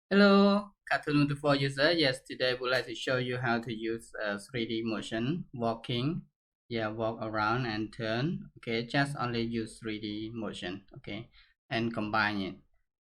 Hello, Cartoon 24 user. Yes, today I would like to show you how to use 3D motion walking. Yeah, walk around and turn. Okay, just only use 3D motion. Okay, and combine it.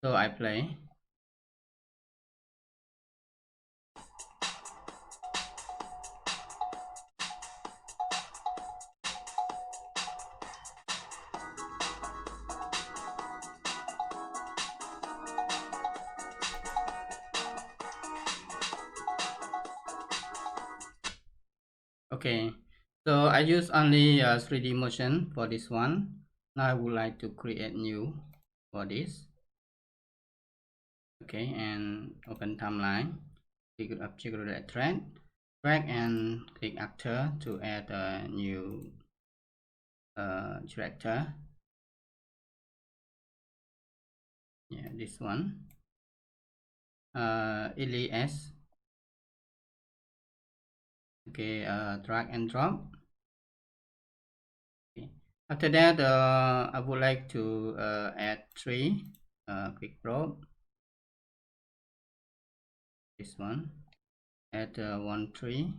So I play. Okay, so I use only 3D motion for this one. Now I would like to create new for this. Okay, and open timeline. Click object related thread. Drag and click actor to add a new character. Yeah, this one. LES. Okay, drag and drop. Okay. After that, I would like to add three quick probe. This one. Add one tree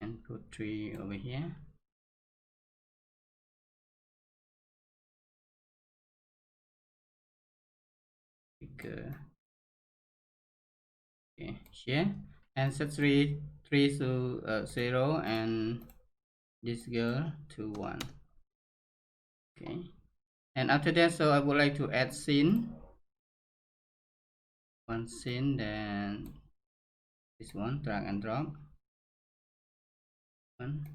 and put three over here. Click, okay, here and set three to 0 and this girl to 1. Okay, and after that, so I would like to add scene. One scene, then this one, drag and drop. One,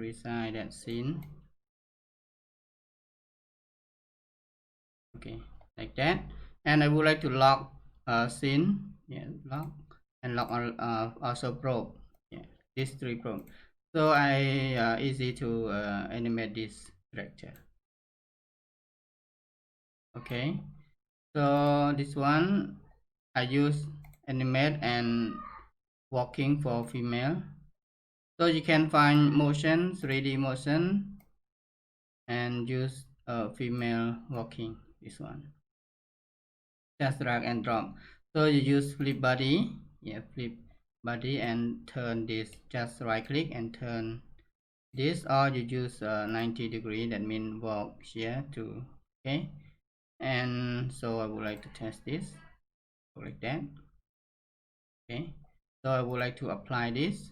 reside that scene. Okay, like that. And I would like to lock scene. Yeah, lock and lock also probe. Yeah, these three probe. So I easy to animate this character. Okay, so this one I use animate and walking for female. So you can find motion, 3D motion, and use female walking. This one. Just drag and drop. So you use flip body. Yeah, flip body and turn this. Just right click and turn this, or you use 90 degree. That means walk here to. Okay. And so I would like to test this. Like that. Okay. So I would like to apply this.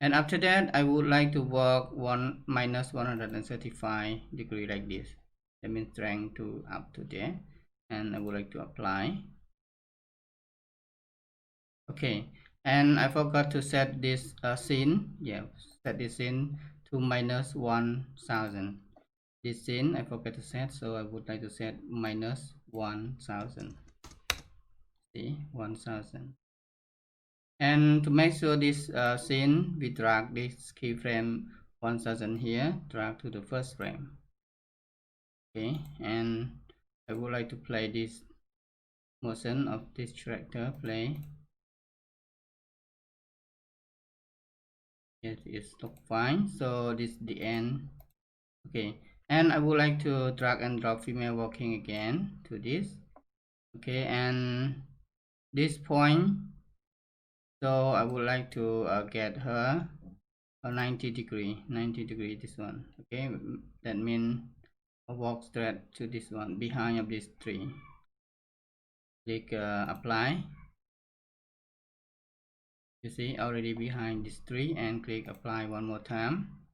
And after that, I would like to work minus 135 degree like this. That means drag to up to there, and I would like to apply. Okay, and I forgot to set this scene. Yeah, set this scene to minus 1000. This scene I forgot to set, so I would like to set minus 1000. See, 1000. And to make sure this scene, we drag this keyframe 1000 here, drag to the first frame. Okay, and I would like to play this motion of this character. Play. It is look fine. So this is the end. Okay, and I would like to drag and drop female walking again to this. Okay, and this point, so I would like to get her a 90 degree this one. Okay, that means I walk straight to this one behind of this tree. Click apply. You see already behind this tree, and click apply one more time.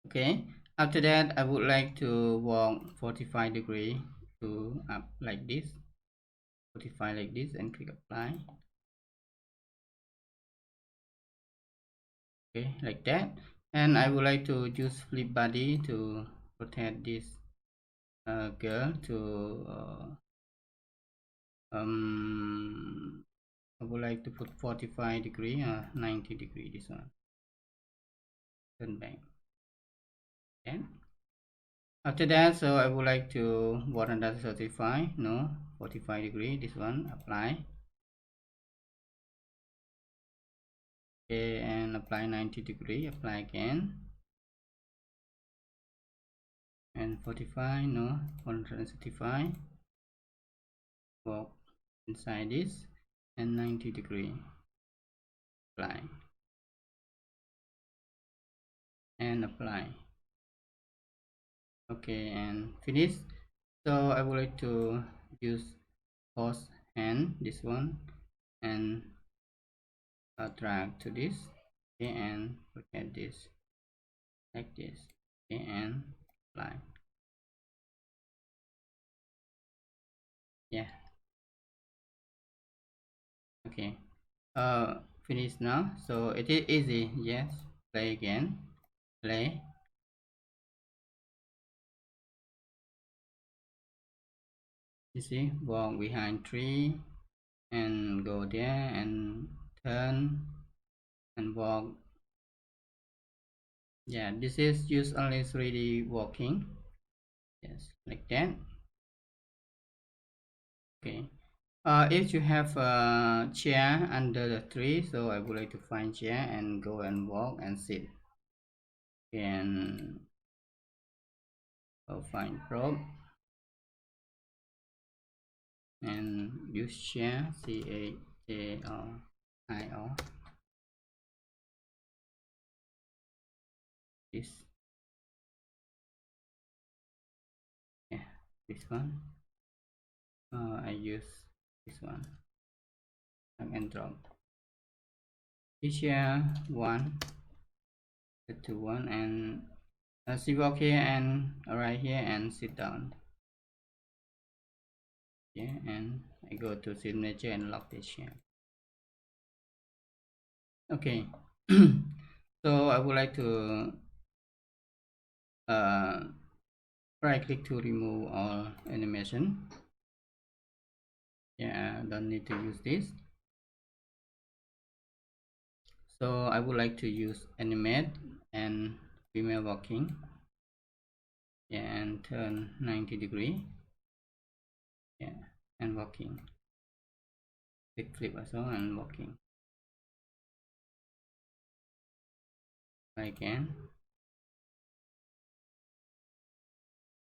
Okay, after that I would like to walk 45 degree to up like this, 45 like this, and click apply. Okay, like that. And I would like to use flip body to rotate this girl to I would like to put 45 degree 90 degree, this one, turn back. Okay, after that, so I would like to 135, no, 45 degree, this one, apply. Okay, and apply 90 degree, apply again, and 45, no, 165, walk inside this, and 90 degree, apply, and apply. Okay, and finish. So I would like to use horse hand, this one, and drag to this, okay, and look at this like this, okay, and apply. Yeah, okay, finish now. So it is easy. Yes, play again, play. You see, walk behind tree and go there and turn and walk. Yeah, this is use only 3D walking. Yes, like that. Okay, if you have a chair under the tree, so I would like to find chair and go and walk and sit, and find prop and use chair, CHAIR, this, yeah, this one. I use this one, drag and drop. Chair one, the two one, and see, walk here and right here and sit down. Yeah, and I go to signature and lock the chair. Okay, so I would like to right click to remove all animation. Yeah, don't need to use this. So I would like to use animate and female walking. Yeah, and turn 90 degree. Yeah, and walking. Click flip also and walking. Again,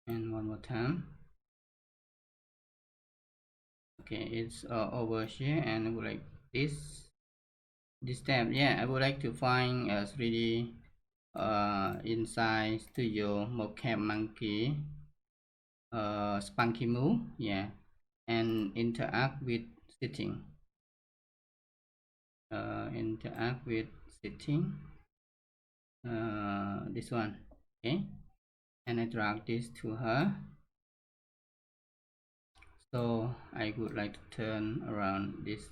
and one more time. Okay, it's over here, and I would like this tab. Yeah, I would like to find a 3D inside Studio Mocap Monkey, Spunky Move. Yeah, and interact with setting. Interact with setting. This one. Okay, and I drag this to her. So I would like to turn around this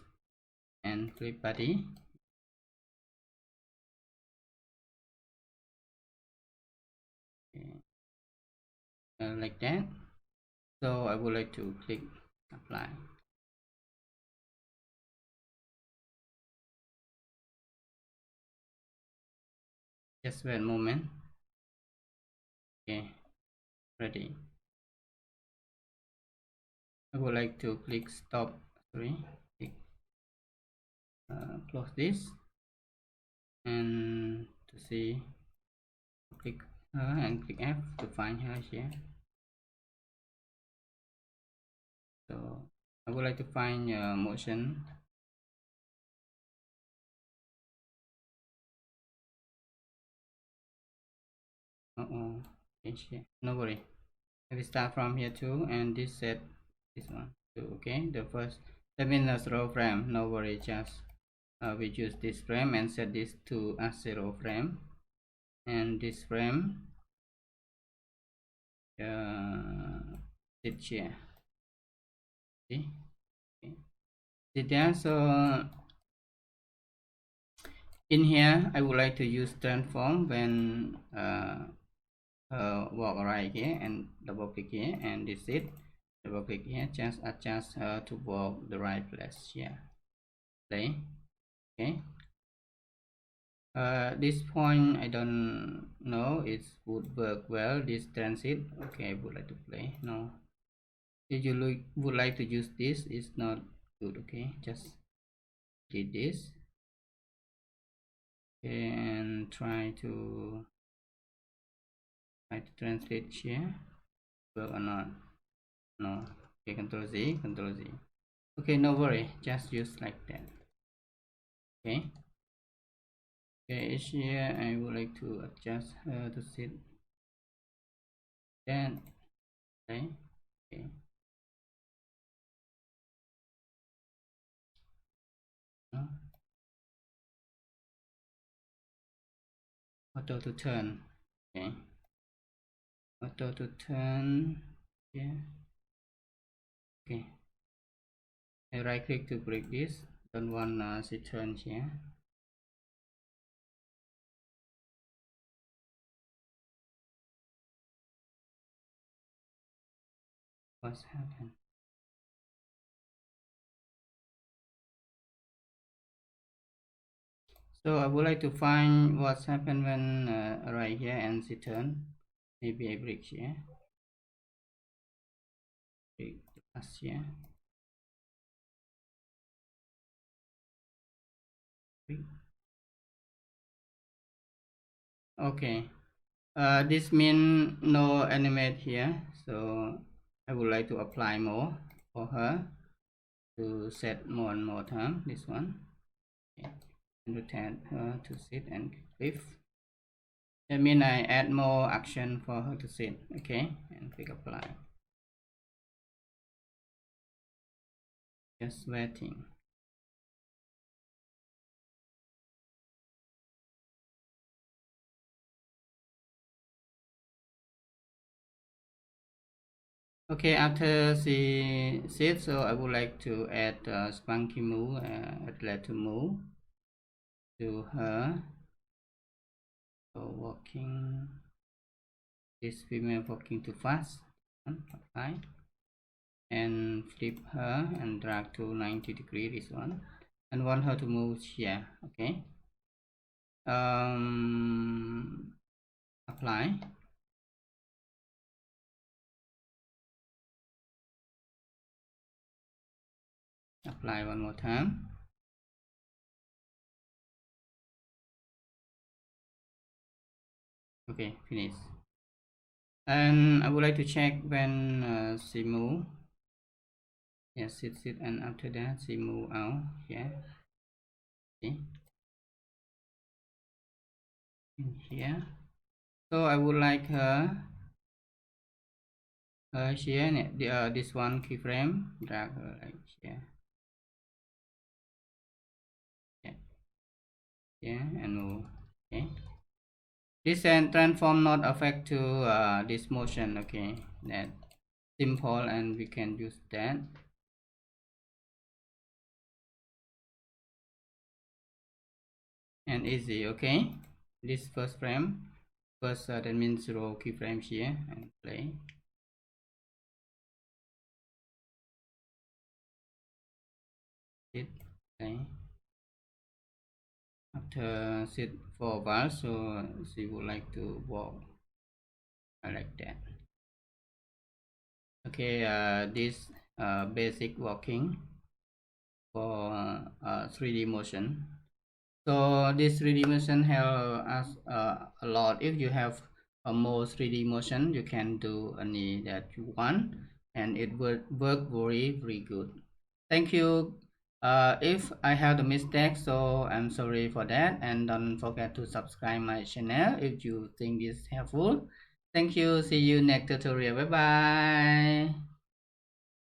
and click body. Okay. Like that. So I would like to click apply. Just wait a moment. Okay, ready. I would like to click stop. Sorry, click, close this, and to see, click her and click F to find her here. So I would like to find motion. Okay, no worry. We start from here too, and this set this one too. Okay, the first, that means a zero frame. No worry, just we use this frame and set this to a 0 frame, and this frame sit here. See, okay. Sit there. So in here I would like to use transform when walk right here and double click here, and this it, double click here, just adjust her to walk the right place here. Play. Okay, this point I don't know it would work well, this transit. Okay, I would like to play. No, if you would like to use this, it's not good. Okay, just delete this. Okay, and try to translate here. Work or not? No. Okay, Control Z, Control Z. Okay, no worry, just use like that. Okay. Okay, here I would like to adjust her to sit. Then okay. Okay. No. Auto to turn. Okay. Auto to turn. Yeah. Okay. I right click to break this. Don't want she turn here. What's happened? So I would like to find what's happened when right here and she turn. Maybe I break here. Break the pass here. Break. Okay. This means no animate here. So I would like to apply more for her to set more and more time. This one. Okay. And rotate her to sit and lift. That means I add more action for her to sit. Okay, and click apply. Just waiting. Okay, after she sits, so I would like to add spunky move, add to move to her. So walking, this female walking too fast. Apply and flip her and drag to 90 degree. This one, and want her to move here. Okay. Apply. Apply one more time. Okay, finish. And I would like to check when she move. Yes, sit, and after that she move out here. Okay. In here. So I would like her here, this one keyframe, drag her like here. Yeah. Yeah, and move. Okay. This and transform not affect to this motion. Okay, that simple, and we can use that. And easy. Okay, this first frame, first that means row keyframes here, and play. It play. After sit for a while, so she would like to walk. I like that. Okay, this basic walking for 3D motion. So this 3D motion help us a lot. If you have a more 3D motion, you can do any that you want, and it would work very good. Thank you. If I have the mistake, so I'm sorry for that, and don't forget to subscribe my channel if you think this helpful. Thank you. See you next tutorial. Bye bye.